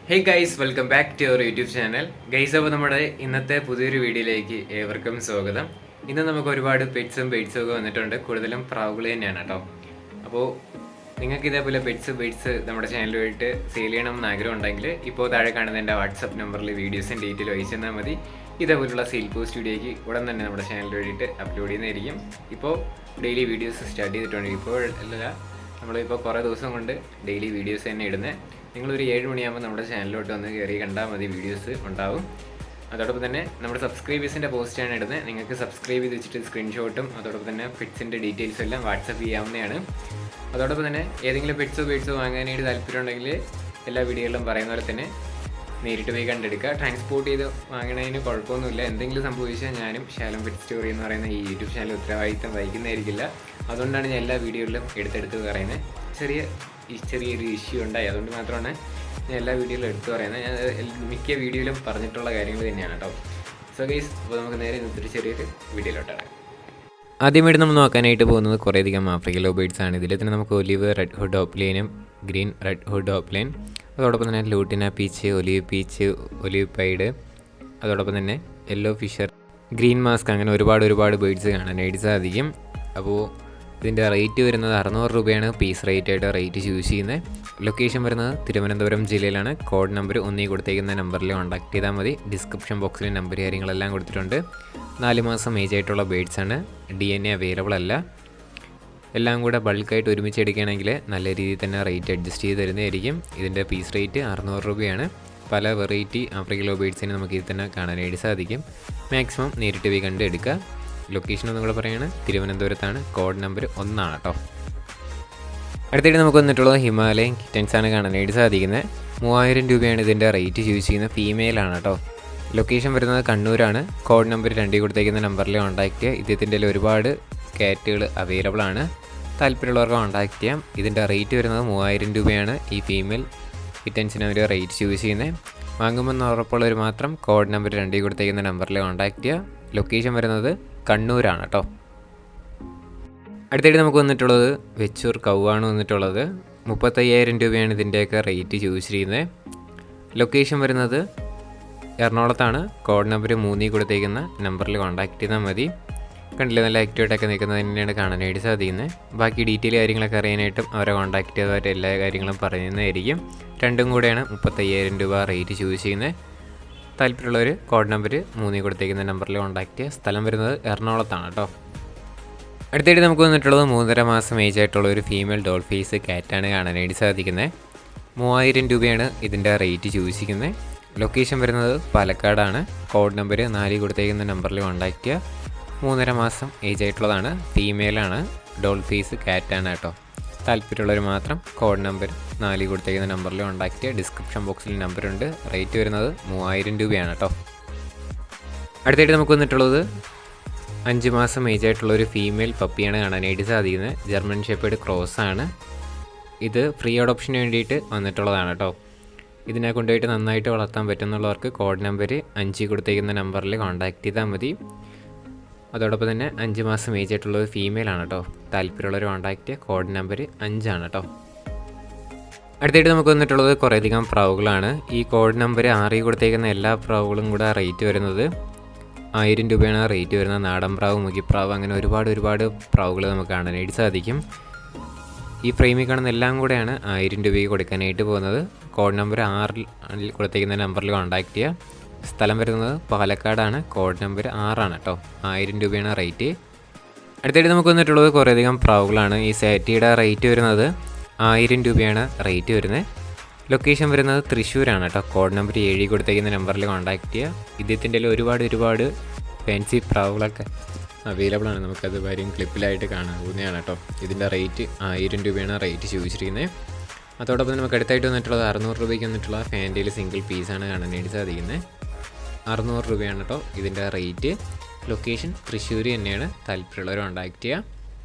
Hey guys, welcome back to our YouTube channel. Guys, അപ്പോൾ നമ്മുടെ ഇന്നത്തെ പുതിയൊരു വീഡിയോയിലേക്ക് ഏവർക്കും സ്വാഗതം. ഇന്ന് നമുക്ക് ഒരുപാട് പെറ്റ്സും ബേഡ്സും ഒക്കെ വന്നിട്ടുണ്ട്. കൂടുതലും പ്രാവുകൾ തന്നെയാണ് കേട്ടോ. അപ്പോൾ നിങ്ങൾക്ക് ഇതേപോലെ ബേഡ്സ് നമ്മുടെ ചാനലുമായിട്ട് സെയിൽ ചെയ്യണമെന്ന് ആഗ്രഹം ഉണ്ടെങ്കിൽ ഇപ്പോൾ താഴെ കാണുന്ന എൻ്റെ വാട്സപ്പ് നമ്പറിൽ വീഡിയോസും ഡീറ്റെയിലും അയച്ചു തന്നാൽ മതി. ഇതേപോലുള്ള സെയിൽ പോസ്റ്റ് വീഡിയോയ്ക്ക് ഉടൻ തന്നെ നമ്മുടെ ചാനൽ വഴിയിട്ട് അപ്ലോഡ് ചെയ്യുന്നതായിരിക്കും. ഇപ്പോൾ ഡെയിലി വീഡിയോസ് സ്റ്റാർട്ട് ചെയ്തിട്ടുണ്ട്. ഇപ്പോൾ അല്ല, നമ്മളിപ്പോൾ കുറേ ദിവസം കൊണ്ട് ഡെയിലി വീഡിയോസ് തന്നെ ഇടുന്നത്. നിങ്ങളൊരു 7 മണിയാകുമ്പോൾ നമ്മുടെ ചാനലിലോട്ട് വന്ന് കയറി കണ്ടാൽ മതി, വീഡിയോസ് ഉണ്ടാവും. അതോടൊപ്പം തന്നെ നമ്മുടെ സബ്സ്ക്രൈബേഴ്സിൻ്റെ പോസ്റ്റാണ് ഇടുന്നത്. നിങ്ങൾക്ക് സബ്സ്ക്രൈബ് ചെയ്ത് വെച്ചിട്ട് സ്ക്രീൻഷോട്ടും അതോടൊപ്പം തന്നെ പെറ്റ്സിൻ്റെ ഡീറ്റെയിൽസും എല്ലാം വാട്സപ്പ് ചെയ്യാവുന്നതാണ്. അതോടൊപ്പം തന്നെ ഏതെങ്കിലും പെറ്റ്സോ ബേഡ്സോ വാങ്ങാനായിട്ട് താല്പര്യമുണ്ടെങ്കിൽ എല്ലാ വീഡിയോകളിലും പറയുന്ന പോലെ തന്നെ നേരിട്ട് പോയി കണ്ടെടുക്കുക. ട്രാൻസ്പോർട്ട് ചെയ്ത് വാങ്ങണതിന് കുഴപ്പമൊന്നുമില്ല. എന്തെങ്കിലും സംഭവിച്ചാൽ ഞാനും ശാലം പെറ്റ് സ്റ്റോറി എന്ന് പറയുന്ന ഈ യൂട്യൂബ് ചാനൽ ഉത്തരവാദിത്തം വഹിക്കുന്നതായിരിക്കില്ല. അതുകൊണ്ടാണ് ഞാൻ എല്ലാ വീഡിയോയിലും എടുത്തെടുത്ത് പറയുന്നത്. ചെറിയൊരു ഇഷ്യൂ ഉണ്ടായി, അതുകൊണ്ട് മാത്രമാണ് ഞാൻ എല്ലാ വീഡിയോയിലും എടുത്ത് പറയുന്നത്. ഞാൻ മിക്ക വീഡിയോയിലും പറഞ്ഞിട്ടുള്ള കാര്യങ്ങൾ തന്നെയാണ് കേട്ടോ. സോ ഗൈസ്, അപ്പോൾ നമുക്ക് നേരെ ഇന്നത്തെ ചെറിയൊരു വീഡിയോയിലോട്ടാണ്. ആദ്യമായിട്ട് നമ്മൾ നോക്കാനായിട്ട് പോകുന്നത് കുറേയധികം ആഫ്രിക്കൻ ലവ് ബേഡ്സ് ആണ്. ഇതിൽ തന്നെ നമുക്ക് ഒലിവ് റെഡ് ഹുഡ് ഓപ്ലൈനും ഗ്രീൻ റെഡ് ഹുഡ് ഓപ്ലൈൻ, അതോടൊപ്പം തന്നെ ലൂട്ടിന പീച്ച്, ഒലിവ് പൈഡ്, അതോടൊപ്പം തന്നെ യെല്ലോ ഫിഷർ, ഗ്രീൻ മാസ്ക്, അങ്ങനെ ഒരുപാട് ബേഡ്സ് കാണാനായിട്ട് സാധിക്കും. അപ്പോൾ ഇതിൻ്റെ റേറ്റ് വരുന്നത് 600 രൂപയാണ് പീസ് റേറ്റ് ചൂസ് ചെയ്യുന്നത്. ലൊക്കേഷൻ വരുന്നത് തിരുവനന്തപുരം ജില്ലയിലാണ്. കോഡ് നമ്പർ ഒന്നീ കൊടുത്തേക്കുന്ന നമ്പറിൽ കോൺടാക്ട് ചെയ്താൽ മതി. ഡിസ്ക്രിപ്ഷൻ ബോക്സിൽ നമ്പർ കാര്യങ്ങളെല്ലാം കൊടുത്തിട്ടുണ്ട്. 4 മാസം ഏജ് ആയിട്ടുള്ള ബേഡ്സാണ്. DNA അവൈലബിൾ അല്ല. എല്ലാം കൂടെ ബൾക്കായിട്ട് ഒരുമിച്ച് എടുക്കുകയാണെങ്കിൽ നല്ല രീതിയിൽ തന്നെ റേറ്റ് അഡ്ജസ്റ്റ് ചെയ്ത് തരുന്നതായിരിക്കും. ഇതിൻ്റെ പീസ് റേറ്റ് 600 രൂപയാണ്. പല വെറൈറ്റി ആഫ്രിക്കൻ ലവ് ബേഡ്സിനെ നമുക്ക് ഇതിൽ തന്നെ കാണാനായിട്ട് സാധിക്കും. മാക്സിമം നേരിട്ട് പോയി കണ്ട് എടുക്കുക. ലൊക്കേഷൻ ഒന്നും കൂടെ പറയുകയാണ്, തിരുവനന്തപുരത്താണ്. കോഡ് നമ്പർ 1 ആണ് കേട്ടോ. അടുത്തായിട്ട് നമുക്ക് വന്നിട്ടുള്ളത് ഹിമാലയൻ കിറ്റൻസാണ് കാണാനായിട്ട് സാധിക്കുന്നത്. 3000 രൂപയാണ് ഇതിൻ്റെ റേറ്റ് ചൂസ് ചെയ്യുന്നത്. ഫീമെയിലാണ് കേട്ടോ. ലൊക്കേഷൻ വരുന്നത് കണ്ണൂരാണ്. കോഡ് നമ്പർ 2 കൊടുത്തേക്കുന്ന നമ്പറിൽ കോൺടാക്ട് ചെയ്യുക. ഇദ്ദേഹത്തിൻ്റെ ഒരുപാട് കാറ്റുകൾ അവൈലബിൾ ആണ്. താല്പര്യമുള്ളവർക്ക് കോൺടാക്ട് ചെയ്യാം. ഇതിൻ്റെ റേറ്റ് വരുന്നത് 3000 രൂപയാണ്. ഈ ഫീമെയിൽ കിറ്റൻസിന് അവർ റേറ്റ് ചൂസ് ചെയ്യുന്നത്. വാങ്ങുമെന്ന് ഉറപ്പുള്ളവർ മാത്രം കോഡ് നമ്പർ 2 കൊടുത്തേക്കുന്ന നമ്പറിൽ കോൺടാക്ട് ചെയ്യുക. ലൊക്കേഷൻ വരുന്നത് കണ്ണൂരാണ് കേട്ടോ. അടുത്തായിട്ട് നമുക്ക് വന്നിട്ടുള്ളത് വെച്ചൂർ കൗവാണ് വന്നിട്ടുള്ളത്. 35,000 രൂപയാണ് ഇതിൻ്റെയൊക്കെ റേറ്റ് ചൂസ് ചെയ്യുന്നത്. ലൊക്കേഷൻ വരുന്നത് എറണാകുളത്താണ്. കോഡ് നമ്പർ 3 കൊടുത്തേക്കുന്ന നമ്പറിൽ കോൺടാക്ട് ചെയ്താൽ മതി. കണ്ടില്ല, നല്ല ആക്റ്റീവായിട്ടൊക്കെ നിൽക്കുന്നത് തന്നെയാണ് കാണാനായിട്ട് സാധിക്കുന്നത്. ബാക്കി ഡീറ്റെയിൽ കാര്യങ്ങളൊക്കെ അറിയാനായിട്ടും അവരെ കോൺടാക്ട് ചെയ്തവരുടെ എല്ലാ കാര്യങ്ങളും പറയുന്നതായിരിക്കും. രണ്ടും കൂടെയാണ് 35,000 രൂപ റേറ്റ് ചൂസ് ചെയ്യുന്നത്. താല്പര്യമുള്ളവർ കോഡ് നമ്പർ 3 കൊടുത്തേക്കുന്ന നമ്പറിൽ കോൺടാക്ട് ചെയ്യുക. സ്ഥലം വരുന്നത് എറണാകുളത്താണ് കേട്ടോ. അടുത്തായിട്ട് നമുക്ക് വന്നിട്ടുള്ളത് 3.5 മാസം ഏജ് ആയിട്ടുള്ള ഒരു ഫീമെയിൽ ഡോൾ ഫേസ് കാറ്റാണ് കാണാനായിട്ട് സാധിക്കുന്നത്. 3000 രൂപയാണ് ഇതിൻ്റെ റേറ്റ് ചൂസ് ചെയ്യുന്നത്. ലൊക്കേഷൻ വരുന്നത് പാലക്കാടാണ്. കോഡ് നമ്പർ 4 കൊടുത്തേക്കുന്ന നമ്പറിൽ കോൺടാക്ട് ചെയ്യുക. 3.5 മാസം ഏജ് ആയിട്ടുള്ളതാണ്. ഫീമെയിലാണ്. ഡോൾ ഫേസ് കാറ്റാണ് കേട്ടോ. താല്പര്യമുള്ളവർ മാത്രം കോഡ് നമ്പർ 4 കൊടുത്തേക്കുന്ന നമ്പറിൽ കോൺടാക്ട് ചെയ്യുക. ഡിസ്ക്രിപ്ഷൻ ബോക്സിൽ നമ്പറുണ്ട്. റേറ്റ് വരുന്നത് 3000 രൂപയാണ് കേട്ടോ. അടുത്തായിട്ട് നമുക്ക് വന്നിട്ടുള്ളത് 5 മാസം ഏജ് ആയിട്ടുള്ള ഒരു ഫീമെയിൽ പപ്പിയാണ് കാണാനായിട്ട് സാധിക്കുന്നത്. ജർമ്മൻ ഷെപ്പേർഡ് ക്രോസ് ആണ്. ഇത് ഫ്രീ അഡോപ്ഷന് വേണ്ടിയിട്ട് വന്നിട്ടുള്ളതാണ് കേട്ടോ. ഇതിനെ കൊണ്ടുപോയിട്ട് നന്നായിട്ട് വളർത്താൻ പറ്റുന്നുള്ളവർക്ക് കോഡ് നമ്പർ 5 കൊടുത്തേക്കുന്ന നമ്പറിൽ കോൺടാക്ട് ചെയ്താൽ മതി. അതോടൊപ്പം തന്നെ 5 മാസം ഏജ് ആയിട്ടുള്ള ഒരു ഫീമെയിലാണ് കേട്ടോ. താല്പര്യമുള്ളവർ കോൺടാക്റ്റ്. കോഡ് നമ്പർ 5 ആണ് കേട്ടോ. അടുത്തായിട്ട് നമുക്ക് വന്നിട്ടുള്ളത് കുറേയധികം പ്രാവുകളാണ്. ഈ കോഡ് നമ്പർ 6 കൊടുത്തേക്കുന്ന എല്ലാ പ്രാവുകളും കൂടെ റേറ്റ് വരുന്നത് 1000 രൂപയാണ് റേറ്റ് വരുന്നത്. നാടൻ പ്രാവ്, മുഖിപ്രാവ്, അങ്ങനെ ഒരുപാട് പ്രാവുകൾ നമുക്ക് കാണാനായിട്ട് സാധിക്കും. ഈ ഫ്രെയിമിൽ കാണുന്ന എല്ലാം കൂടെയാണ് 1000 രൂപയ്ക്ക് കൊടുക്കാനായിട്ട് പോകുന്നത്. കോഡ് നമ്പർ 6 കൊടുത്തേക്കുന്ന നമ്പറിൽ കോൺടാക്ട് ചെയ്യുക. സ്ഥലം വരുന്നത് പാലക്കാടാണ്. കോഡ് നമ്പർ 6 ആണ് കേട്ടോ. 1000 രൂപയാണ് റേറ്റ്. അടുത്തായിട്ട് നമുക്ക് വന്നിട്ടുള്ളത് കുറേയധികം പ്രാവുകളാണ്. ഈ സാറ്റിയുടെ റേറ്റ് വരുന്നത് 1000 രൂപയാണ് റേറ്റ് വരുന്നത്. ലൊക്കേഷൻ വരുന്നത് തൃശ്ശൂരാണ് കേട്ടോ. കോഡ് നമ്പർ 7 കൊടുത്തേക്കുന്ന നമ്പറിൽ കോൺടാക്ട് ചെയ്യുക. ഇദ്ദേഹത്തിൻ്റെ ഒരുപാട് ഫാൻസി പ്രാവുകളൊക്കെ അവൈലബിൾ ആണ്. നമുക്കത് വരും ക്ലിപ്പിലായിട്ട് കാണാവുന്നതാണ് കേട്ടോ. ഇതിൻ്റെ റേറ്റ് 1000 രൂപയാണ് റേറ്റ് ചോദിച്ചിരിക്കുന്നത്. അതോടൊപ്പം നമുക്ക് അടുത്തായിട്ട് വന്നിട്ടുള്ളത് 600 രൂപയ്ക്ക് വന്നിട്ടുള്ള ഫാൻറ്റയിൽ സിംഗിൾ പീസാണ് കാണാനായിട്ട് സാധിക്കുന്നത്. 600 രൂപയാണ് കേട്ടോ ഇതിൻ്റെ റേറ്റ്. ലൊക്കേഷൻ തൃശ്ശൂർ തന്നെയാണ്. താല്പര്യമുള്ളവർ കോൺടാക്ട് ചെയ്യുക.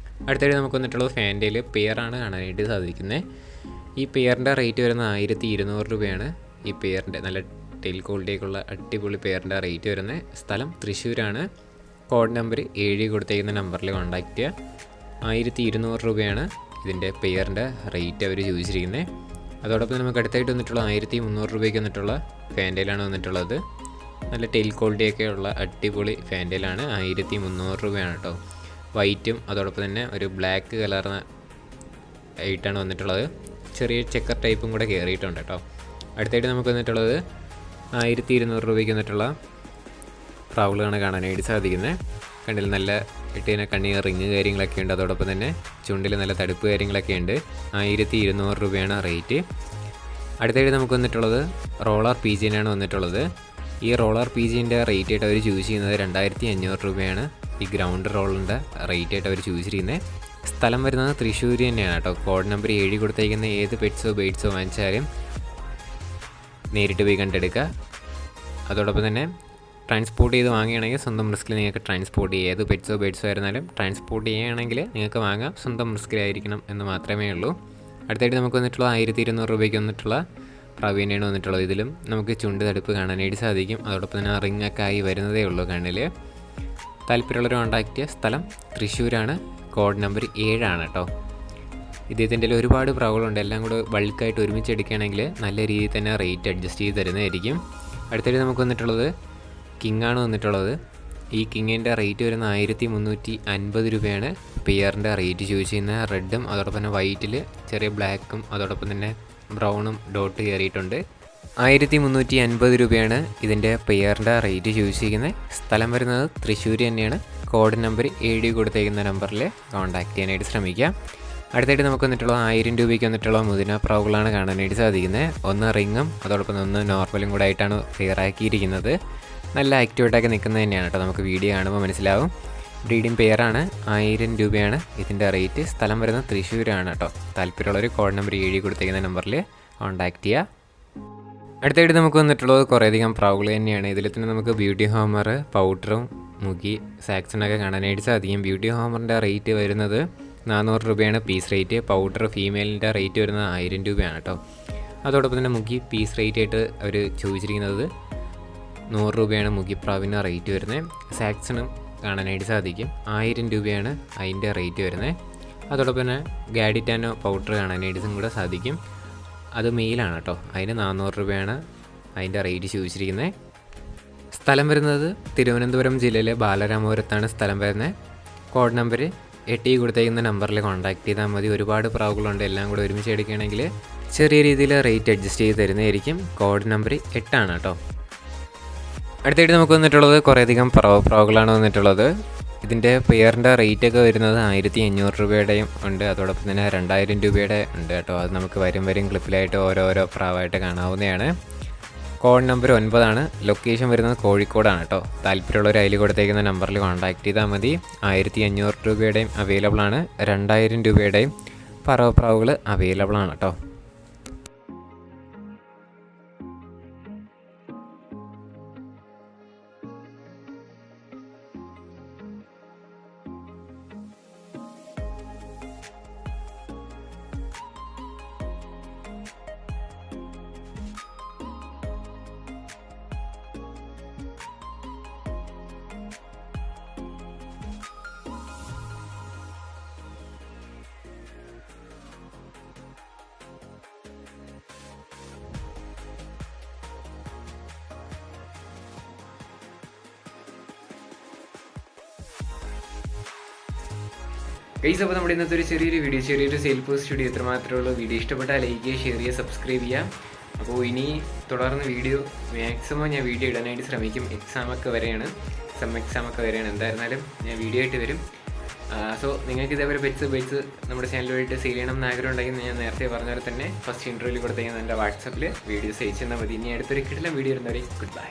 അടുത്തായിട്ട് നമുക്ക് വന്നിട്ടുള്ളത് ഫാൻറ്റയിൽ പെയറാണ് കാണാനായിട്ട് സാധിക്കുന്നത്. ഈ പെയറിൻ്റെ റേറ്റ് വരുന്നത് 1200 രൂപയാണ്. ഈ പെയറിൻ്റെ നല്ല ടെയിൽ ക്വാളിറ്റിയൊക്കെയുള്ള അടിപൊളി പെയറിൻ്റെ റേറ്റ് വരുന്നത്. സ്ഥലം തൃശ്ശൂരാണ്. കോഡ് നമ്പർ 7 കൊടുത്തേക്കുന്ന നമ്പറിൽ കോൺടാക്ട് ചെയ്യുക. 1200 രൂപയാണ് ഇതിൻ്റെ പെയറിൻ്റെ റേറ്റ് അവർ ചോദിച്ചിരിക്കുന്നത്. അതോടൊപ്പം നമുക്ക് അടുത്തായിട്ട് വന്നിട്ടുള്ള 1300 രൂപയ്ക്ക് വന്നിട്ടുള്ള ഫാൻറ്റയിലാണ് വന്നിട്ടുള്ളത്. നല്ല ടെയിൽ ക്വാളിറ്റിയൊക്കെ ഉള്ള അടിപൊളി ഫാൻറ്റയിലാണ്. 1300 രൂപയാണ് കേട്ടോ. വൈറ്റും അതോടൊപ്പം തന്നെ ഒരു ബ്ലാക്ക് കലർന്ന ആയിട്ടാണ് വന്നിട്ടുള്ളത്. ചെറിയ ചെക്കർ ടൈപ്പും കൂടെ കയറിയിട്ടുണ്ട് കേട്ടോ. അടുത്തായിട്ട് നമുക്ക് വന്നിട്ടുള്ളത് 1200 രൂപയ്ക്ക് വന്നിട്ടുള്ള പ്രാവുകളാണ് കാണാനായിട്ട് സാധിക്കുന്നത്. കണ്ണിൽ നല്ല ഇട്ടിന് കണ്ണിന് റിങ് കാര്യങ്ങളൊക്കെ ഉണ്ട്. അതോടൊപ്പം തന്നെ ചുണ്ടിൽ നല്ല തടുപ്പ് കാര്യങ്ങളൊക്കെ ഉണ്ട്. 1200 രൂപയാണ് റേറ്റ്. അടുത്തായിട്ട് നമുക്ക് വന്നിട്ടുള്ളത് റോളർ പി ജിനാണ് വന്നിട്ടുള്ളത്. ഈ റോളർ പി ജിൻ്റെ റേറ്റ് ആയിട്ട് അവർ ചൂസ് ചെയ്യുന്നത് 2500 രൂപയാണ്. ഈ ഗ്രൗണ്ട് റോളിൻ്റെ റേറ്റ് ആയിട്ട് അവർ ചൂസ് ചെയ്യുന്നത്. സ്ഥലം വരുന്നത് തൃശ്ശൂർ തന്നെയാണ് കേട്ടോ. കോഡ് നമ്പർ 7 കൊടുത്തേക്കുന്ന ഏത് പെറ്റ്സോ ബേഡ്സോ വാങ്ങിച്ചാലും നേരിട്ട് പോയി കണ്ടെടുക്കുക. അതോടൊപ്പം തന്നെ ട്രാൻസ്പോർട്ട് ചെയ്ത് വാങ്ങുകയാണെങ്കിൽ സ്വന്തം റിസ്കിൽ നിങ്ങൾക്ക് ട്രാൻസ്പോർട്ട് ചെയ്യുക. ഏത് പെറ്റ്സോ ബേഡ്സോ ആയിരുന്നാലും ട്രാൻസ്പോർട്ട് ചെയ്യുകയാണെങ്കിൽ നിങ്ങൾക്ക് വാങ്ങാം. സ്വന്തം റിസ്കിലായിരിക്കണം എന്ന് മാത്രമേ ഉള്ളൂ. അടുത്തായിട്ട് നമുക്ക് വന്നിട്ടുള്ള 1200 രൂപയ്ക്ക് വന്നിട്ടുള്ള പ്രാവീണ്യാണ് വന്നിട്ടുള്ളത്. ഇതിലും നമുക്ക് ചുണ്ട് തടുപ്പ് കാണാനായിട്ട് സാധിക്കും. അതോടൊപ്പം തന്നെ റിങ്ങൊക്കെ ആയി വരുന്നതേ ഉള്ളൂ കണ്ണിൽ. താല്പര്യമുള്ളവർ കോൺടാക്ട് ചെയ്യുക. സ്ഥലം തൃശ്ശൂരാണ്. കോഡ് നമ്പർ 7 ആണ് കേട്ടോ. ഇദ്ദേഹത്തിൻ്റെ ഒരുപാട് പ്രാവുകളുണ്ട്. എല്ലാം കൂടെ ബൾക്കായിട്ട് ഒരുമിച്ച് എടുക്കുകയാണെങ്കിൽ നല്ല രീതിയിൽ തന്നെ റേറ്റ് അഡ്ജസ്റ്റ് ചെയ്ത് തരുന്നതായിരിക്കും. അടുത്തായിട്ട് നമുക്ക് വന്നിട്ടുള്ളത് കിങ്ങാണ് വന്നിട്ടുള്ളത്. ഈ കിങ്ങിൻ്റെ റേറ്റ് വരുന്ന 1350 രൂപയാണ്. പെയറിൻ്റെ റേറ്റ് ചോദിച്ചു ചെയ്യുന്ന റെഡും അതോടൊപ്പം തന്നെ വൈറ്റിൽ ചെറിയ ബ്ലാക്കും അതോടൊപ്പം തന്നെ ബ്രൗണും ഡോട്ട് കയറിയിട്ടുണ്ട്. 1350 രൂപയാണ് ഇതിൻ്റെ പെയറിൻ്റെ റേറ്റ് ചോദിച്ചിരിക്കുന്നത്. സ്ഥലം വരുന്നത് തൃശ്ശൂർ തന്നെയാണ്. കോഡ് നമ്പർ 7 കൊടുത്തേക്കുന്ന നമ്പറിൽ കോൺടാക്ട് ചെയ്യാനായിട്ട് ശ്രമിക്കുക. അടുത്തായിട്ട് നമുക്ക് വന്നിട്ടുള്ള 1000 രൂപയ്ക്ക് വന്നിട്ടുള്ള മുതിന പ്രാവുകളാണ് കാണാനായിട്ട് സാധിക്കുന്നത്. ഒന്ന് റിങ്ങും അതോടൊപ്പം ഒന്ന് നോർമലും കൂടെ ആയിട്ടാണ് പെയറാക്കിയിരിക്കുന്നത്. നല്ല ആക്റ്റീവായിട്ടൊക്കെ നിൽക്കുന്നത് തന്നെയാണ് കേട്ടോ. നമുക്ക് വീഡിയോ കാണുമ്പോൾ മനസ്സിലാവും. ബ്രീഡിംഗ് പെയറാണ്. 1000 രൂപയാണ് ഇതിൻ്റെ റേറ്റ്. സ്ഥലം വരുന്നത് തൃശ്ശൂരാണ് കേട്ടോ. താല്പര്യമുള്ളവർ കോഡ് നമ്പർ 7 കൊടുത്തേക്കുന്ന നമ്പറിൽ കോൺടാക്ട് ചെയ്യുക. അടുത്തായിട്ട് നമുക്ക് വന്നിട്ടുള്ളത് കുറേയധികം പ്രാവുകൾ തന്നെയാണ്. ഇതിൽ തന്നെ നമുക്ക് ബ്യൂട്ടി ഹോമർ, പൗഡറും മുഗി, സാക്സണൊക്കെ കാണാനായിട്ട് സാധിക്കും. ബ്യൂട്ടി ഹോമറിൻ്റെ റേറ്റ് വരുന്നത് 400 രൂപയാണ് പീസ് റേറ്റ്. പൗഡർ ഫീമെയിലിൻ്റെ റേറ്റ് വരുന്നത് 1000 രൂപയാണ് കേട്ടോ. അതോടൊപ്പം തന്നെ മുഗി പീസ് റേറ്റ് ആയിട്ട് അവർ ചോദിച്ചിരിക്കുന്നത് 100 രൂപയാണ് മുഗിപ്രാവിന് റേറ്റ് വരുന്നത്. സാക്സണും കാണാനായിട്ട് സാധിക്കും. 1000 രൂപയാണ് അതിൻ്റെ റേറ്റ് വരുന്നത്. അതോടൊപ്പം തന്നെ ഗാഡിറ്റാനോ പൗഡർ കാണാനായിട്ടും കൂടെ സാധിക്കും. അത് മെയിലാണ് കേട്ടോ. അതിന് 400 രൂപയാണ് അതിൻ്റെ റേറ്റ് ചോദിച്ചിരിക്കുന്നത്. സ്ഥലം വരുന്നത് തിരുവനന്തപുരം ജില്ലയിലെ ബാലരാമപുരത്താണ് സ്ഥലം വരുന്നത്. കോഡ് നമ്പർ 8 കൊടുത്തേക്കുന്ന നമ്പറിൽ കോൺടാക്ട് ചെയ്താൽ മതി. ഒരുപാട് പ്രാവുകളുണ്ട്. എല്ലാം കൂടെ ഒരുമിച്ച് എടുക്കുകയാണെങ്കിൽ ചെറിയ രീതിയിൽ റേറ്റ് അഡ്ജസ്റ്റ് ചെയ്ത് തരുന്നതായിരിക്കും. കോഡ് നമ്പർ 8 ആണ് കേട്ടോ. അടുത്തായിട്ട് നമുക്ക് വന്നിട്ടുള്ളത് കുറേയധികം പ്രാവുകളാണ് വന്നിട്ടുള്ളത്. ഇതിൻ്റെ പെയറിൻ്റെ റേറ്റൊക്കെ വരുന്നത് 1500 രൂപയുടെയും ഉണ്ട്. അതോടൊപ്പം തന്നെ 2000 രൂപയുടെ ഉണ്ട് കേട്ടോ. അത് നമുക്ക് വരും ക്ലിപ്പിലായിട്ട് ഓരോരോ പ്രാവായിട്ട് കാണാവുന്നതാണ്. കോഡ് നമ്പർ 9 ആണ്. ലൊക്കേഷൻ വരുന്നത് കോഴിക്കോടാണ് കേട്ടോ. താല്പര്യമുള്ളവർ അതിൽ കൊടുത്തേക്കുന്ന നമ്പറിൽ കോൺടാക്ട് ചെയ്താൽ മതി. 1500 രൂപയുടെയും അവൈലബിൾ ആണ്. 2000 രൂപയുടെയും പ്രാവുകൾ അവൈലബിൾ ആണ് കേട്ടോ. ഗൈസ്, അപ്പോൾ നമ്മുടെ ഇന്നത്തെ ഒരു ചെറിയൊരു സെയിൽ പോസ്റ്റ് വീഡിയോ ഇത്ര മാത്രമേ ഉള്ളൂ. വീഡിയോ ഇഷ്ടപ്പെട്ടാൽ ലൈക്ക് ചെയ്യുക, ഷെയർ ചെയ്യുക, സബ്സ്ക്രൈബ് ചെയ്യുക. അപ്പോൾ ഇനി തുടർന്ന് വീഡിയോ മാക്സിമം ഞാൻ വീഡിയോ ഇടാനായിട്ട് ശ്രമിക്കും. എക്സാമൊക്കെ വരെയാണ് എന്തായിരുന്നാലും ഞാൻ വീഡിയോ ആയിട്ട് വരും. സോ നിങ്ങൾക്ക് ഇതേപോലെ പെറ്റ്സ് നമ്മുടെ ചാനലുമായിട്ട് സെയിൽ ചെയ്യണം എന്ന് ആഗ്രഹം ഉണ്ടെങ്കിൽ ഞാൻ നേരത്തെ പറഞ്ഞ പോലെ തന്നെ ഫസ്റ്റ് ഇൻ്റർവ്യൂവിൽ കൊടുത്തേക്കുന്ന എൻ്റെ വാട്സപ്പിൽ വീഡിയോസ് അയച്ചു തന്നാൽ മതി. ഇനി അടുത്തൊരു കിടിലം വീഡിയോ ഇരുന്നവരെ ഗുഡ് ബൈ.